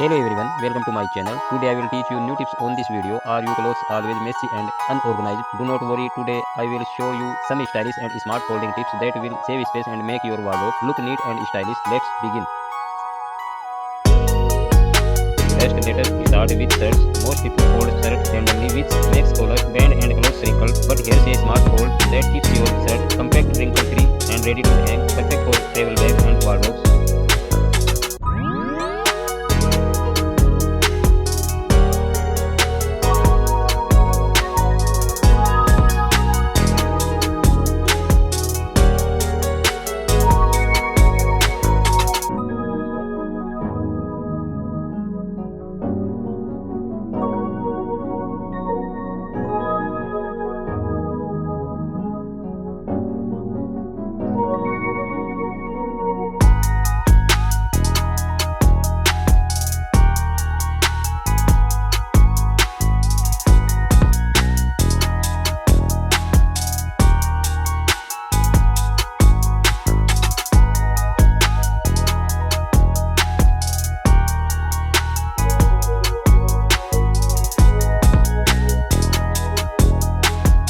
Hello everyone, welcome to my channel. Today I will teach you new tips on this video. Are your clothes always messy and unorganized? Do not worry, today I will show you some stylish and smart folding tips that will save space and make your wardrobe look neat and stylish. Let's begin. First, let us start with shirts. Most people fold shirts randomly, which makes collar, band and clothes wrinkle. But here's a smart fold that keeps your shirt compact, wrinkle-free and ready to hang. Perfect for travel bags and wardrobes.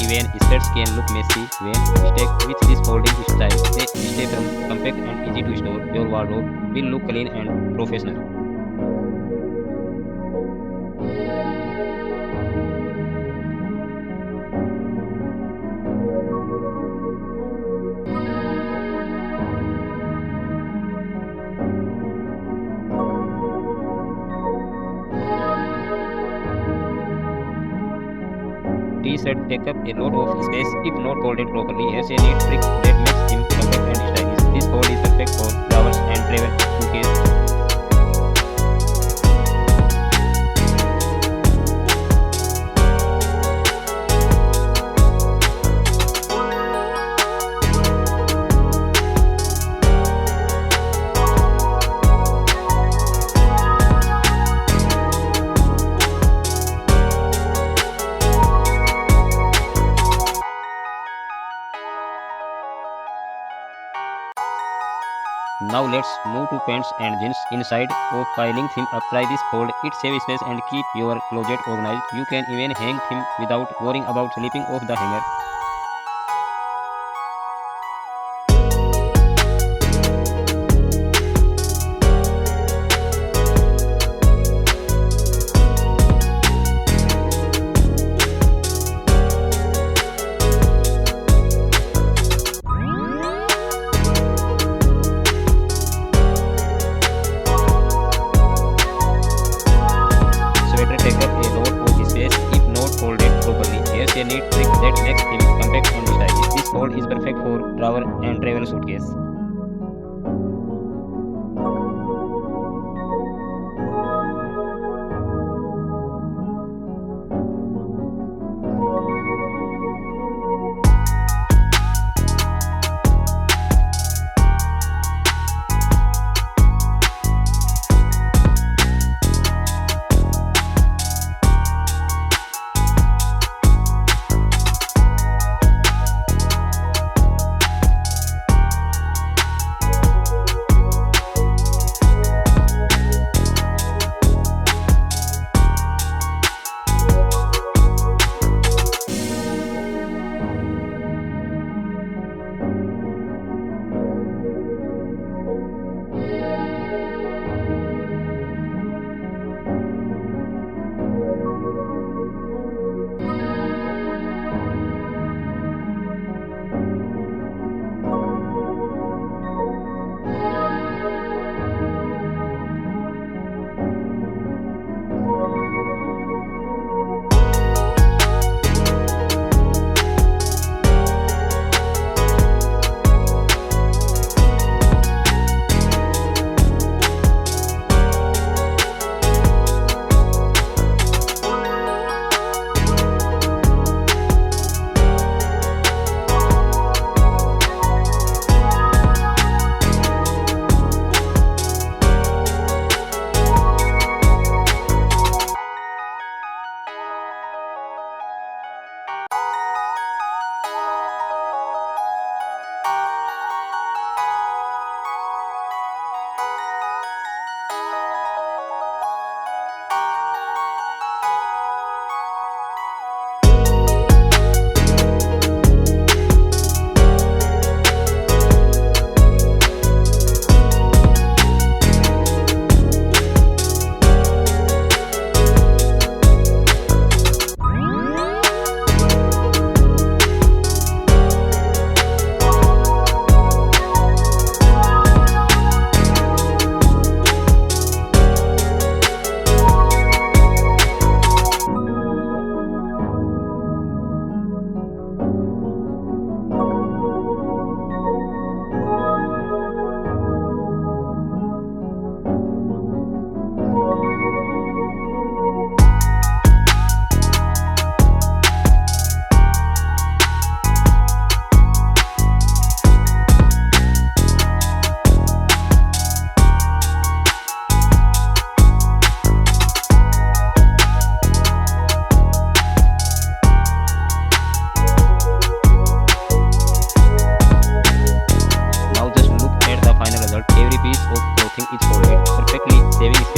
Even skirts can look messy when stacked with this folding style. They stay from compact and easy to store. Your wardrobe will look clean and professional. T-shirt take up a lot of space if not folded properly. Here's a neat trick that makes him compact and stylish. This fold is perfect for travels and travel suitcase. Now let's move to pants and jeans. Inside of piling them up, try this fold. It saves space and keep your closet organized. You can even hang them without worrying about slipping off the hanger. Sweater take up a lot of space if not folded properly. Here's a neat trick that makes him compact and stylish. This fold is perfect for drawer and travel suitcase.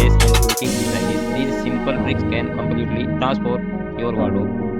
space and looking stylish. These simple tricks can completely transform your wardrobe.